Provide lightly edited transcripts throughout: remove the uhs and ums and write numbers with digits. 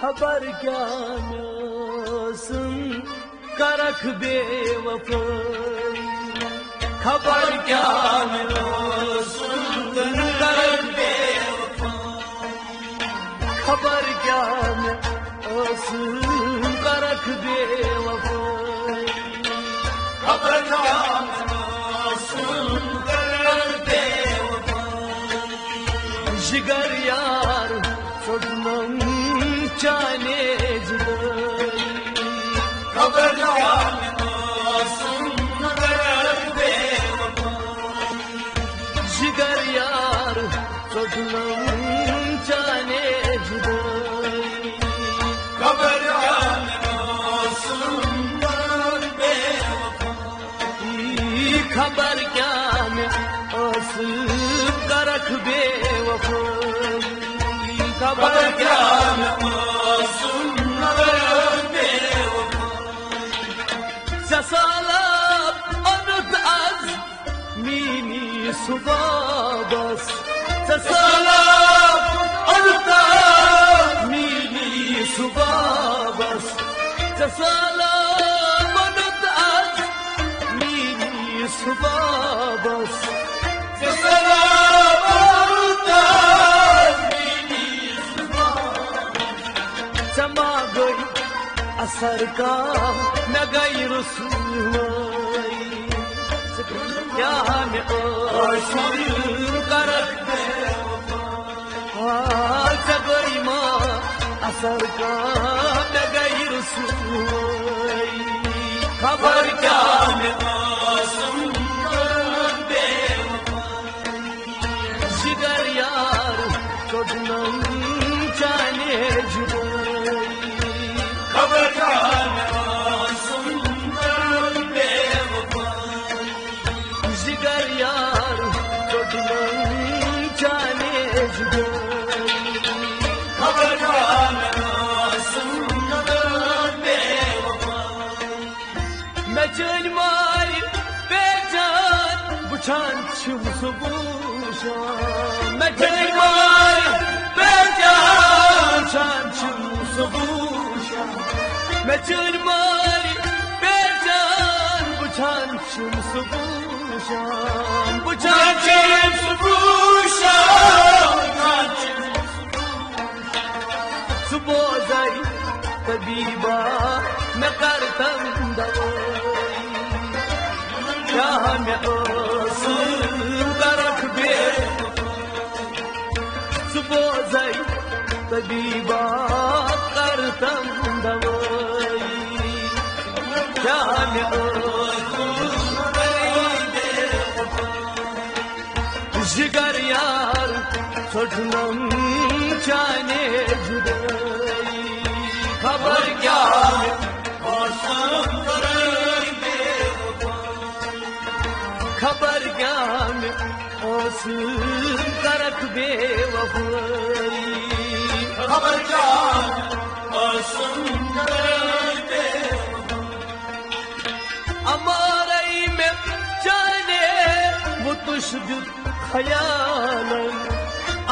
खबर क्या सुन करख बेवफाई, खबर क्या सुन करख बेवफाई, खबर क्या सुन करख बेवफाई, खबर क्या सुन करख बेवफाई, जिगर यार छोड़नम चाने जुदाई, खबर क्या सुन करख बेवफाई, जिगर यार छोड़नम चाने जुदाई, खबर क्या सुन करख बेवफाई, खबर क्या करख बेवफाई, खबर क्या सुन करख बेवफाई, ससालब अनुत az mini subabas, ससालब अनुत mini subabas, ससालब अनुत az mini subabas, ससालब अनुत असर का न गई रसूई, क्या में करख बेवफाई, माँ असर का न गई रसूई, खबर क्या सुन करख बेवफाई, जिगर यार छोड़नम चाने जुदाई, खबर क्या सुन करख बेवफाई, जिगर यार छोड़नम चाने जुदाई, खबर क्या सुन करख बेवफाई, मैं चल मारी बेजान बुझान छुम सुबूशान, मैं चल मारी बेजान बुझान छुम सुबूशान, मैं चल मारी बेजान बुझान छुम सुबूशान, बुझान छुम सुबूशान, सुबोजाई तबीबा मैं करतम दवाई, क्या मैं सुन करख बेवफाई, सुबोजाई तबीबा करतम दवाई, क्या मैं जिगर यार छोड़नम चाने जुदाई, खबर क्या सुन करख बेवफाई, खबर क्या सुन करख बेवफाई, खबर क्या सुन करख बेवफाई, अमारई में जाने वो तुझ खयालन,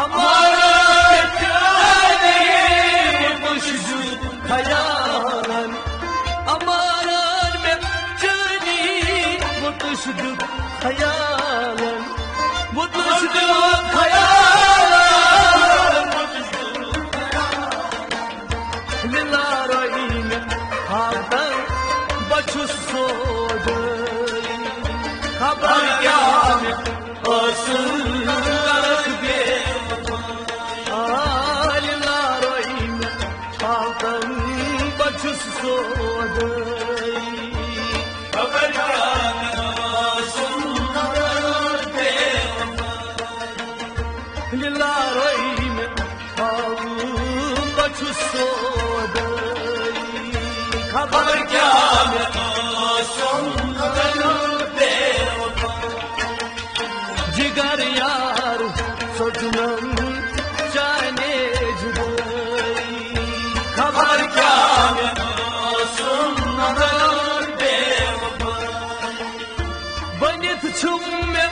अमारई जाने वो तुझ खयालन, अमारन में जानी वो तुझ खयालन, वो तुझ खयालन, लिलारई में हाथन बचुस सो गई, खबर क्या सुन करख बेवफाई, लिलारई में हाथन बचुस सो गई, खबर क्या सुन करख बेवफाई, लिलारई में हाथन बचुस सो गई, खबर क्या सुन करख बेवफाई, जिगर यार छोड़नम चाने जुदाई, खबर क्या सुन करख बेवफाई, बनित छुम में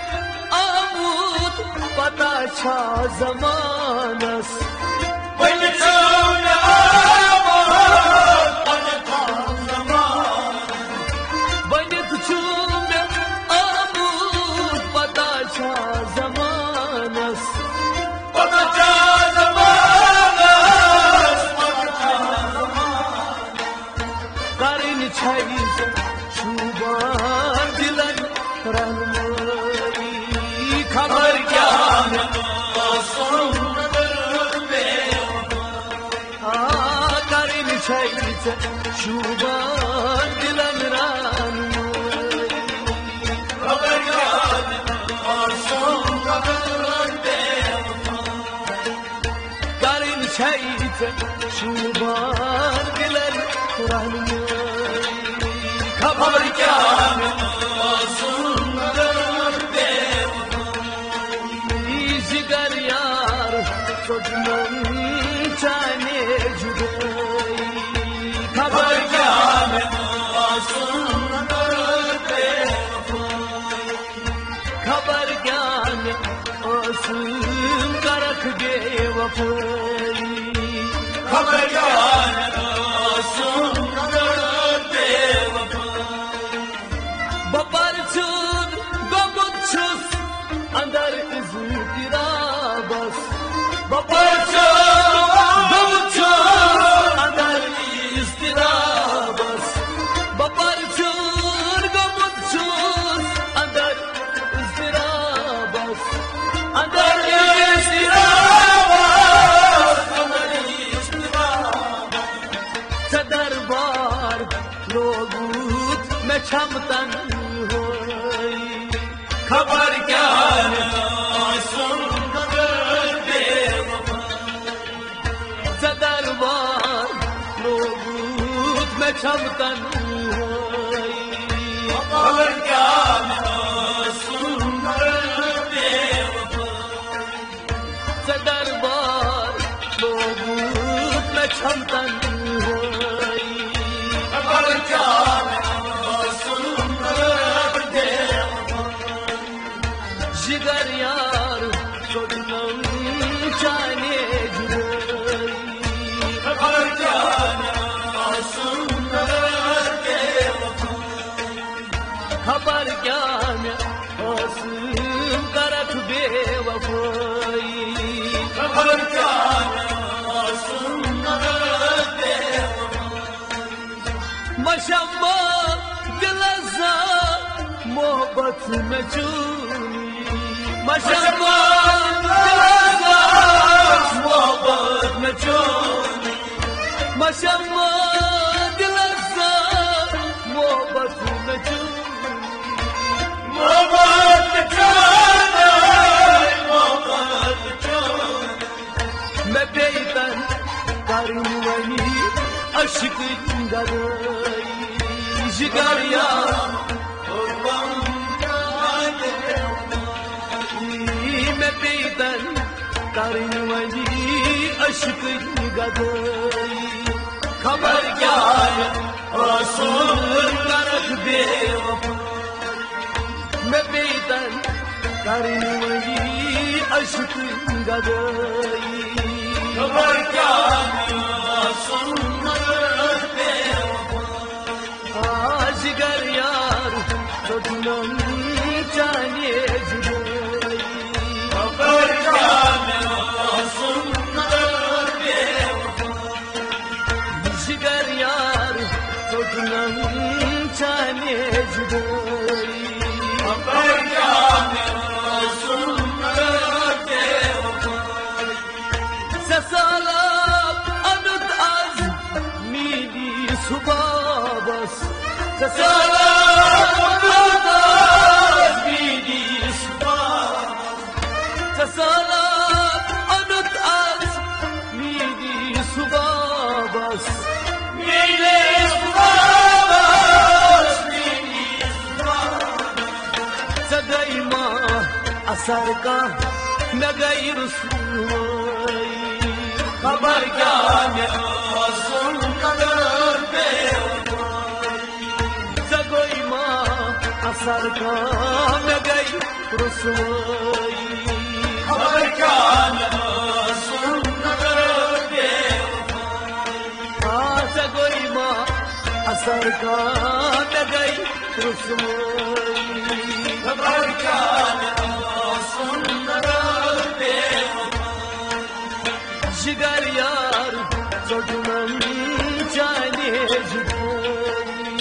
आमूद पता छा जमानस, बनित छुम में çayıca şuban dilen ranmay Haber yani arşon kadar Garin çayıca şuban dilen ranmay Haber yani arşon kadar Jigar yar sojnan chane judai Khabar kya mein asun karte Khabar kya mein asun karak ge wafai Khabar kya mein asun karte Babar chud gobut chus andar iztirabas Babar chud gobut chus andar iztirabas Babar chud gobut chus andar iztirabas Andar iztirabas Andar iztirabas Sadar bar logut me chamtan hoy Khabar kya hai asun kadar bewafa Sadar bar logut me chamtan hoy Khabar kya hai asun kadar bewafa Sadar bar logut me chamtan hoy Khabar kya hai asun kadar bewafa Jigar yar sojnan chane judai Khabar kya hai asun kadar bewafa Khabar kya hai asun karak bewafai Khabar kya hai asun kadar bewafa Mashamma dilazza mohabbat mein chuni Mashamma dilazza mohabbat mein chuni Mashamma dilazza mohabbat mein chuni Mohabbat mein chuni Mohabbat mein chuni Main beitan karinwani aşk gadai Jigar yar Main beitan karinwani aşk gadai Khabar kya hai asun karak bewafa Main beitan karinwani aşk gadai Khabar kya hai asun karak bewafa Jigar yar sojnan chane judai Khabar kya hai asun kadar bewafa Jigar yar sojnan chane judai Khabar kya hai asun kadar bewafa Sasala anut az mili subabas Sasala anut az mili subabas Sasala anut az mili subabas Mili subabas Mili subabas Sadaima asar ka nagai ruswai Khabar kya hai asun kadar bewafa Sagoi ma asar ka nagai ruswai Khabar kya hai asun kadar bewafa Sagoi ma asar ka nagai ruswai Khabar kya hai asun kadar bewafa Jigar yar sojnan chane judai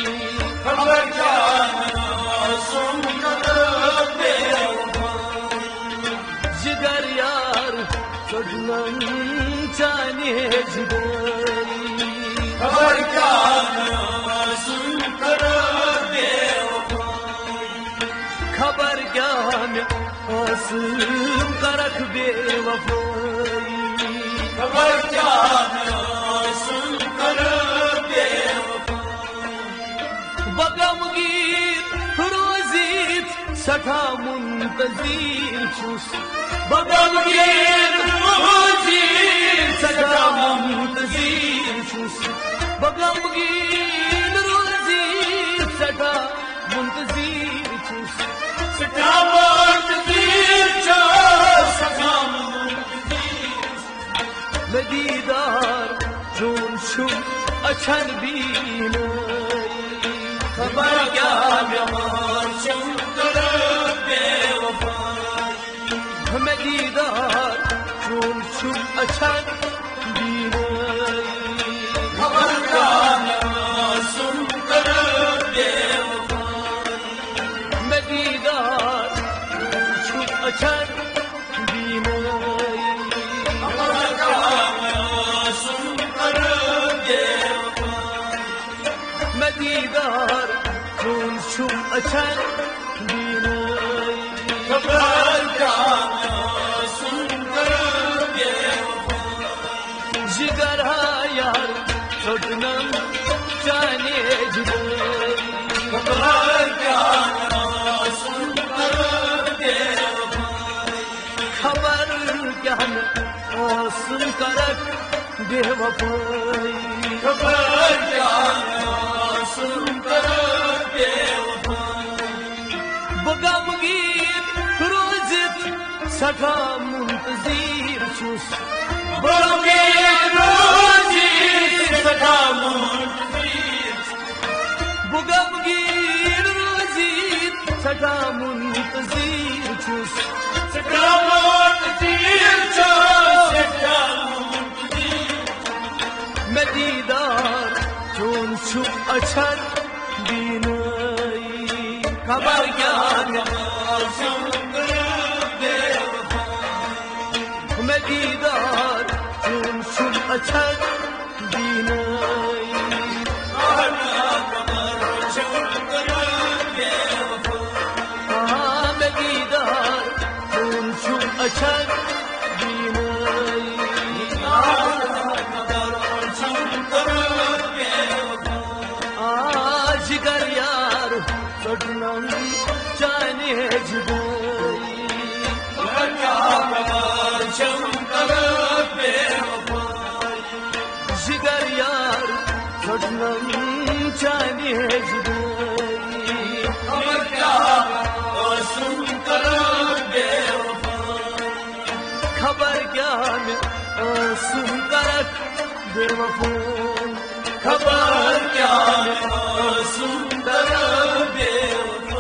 Khabar kya hai asun kadar bewafa Jigar yar sojnan chane judai क्या सुनकर बेवफाई खबर क्या करख बेवफाई खबर क्या सुनकर बेवफाई बगमगीर रोजीत सठा मुंतज़िर छुस बगमगीर रोजीत सठा मुंतज़िर छुस बगमगीर रोजीत सठा मुंतज़िर छुस सठा मुंतज़िर छुस सठा मुंतज़िर मैं दीदार जोन शुम अछन बीनाई खबर क्या बेमार शंकर बेवफाई मैं दीदार जोन शुम अछन बीनाई खबर क्या बेमार शंकर बेवफाई मैं दीदार जोन शुम अछन बीनाई खबर क्या बेमार शंकर मैं दीदार खून शुम अछन बीनाई खबर क्या सुनकर बेवफाई जिगर यार छोटनम जाने जुदाई खबर क्या सुनकर बेवफाई खबर क्या सुनकर बेवफाई खबर क्या सुनकर बेवफाई बगमगीर रोज़ित सठा मुंतज़िर छुस बगमगीर रोज़ित सठा मुंतज़िर बगमगीर रोज़ित सठा मुंतज़िर छुस सठा मुंतज़िर छुस सठा मुंतज़िर मैं दीदार जोन शुम अछन बीनाई खबर क्या मैं दीदार जोन शुम अछन बीनाई मैं दीदार जोन शुम अछन बीनाई जिगर यार छोटनम जाने जुदाई शंकर बेवफाई जिगर यार छोटनम जाने जुदाई खबर क्या सुनकर बेवफाई खबर क्या सुनकर बेवफाई खबर क्या सुनकर बेवफाई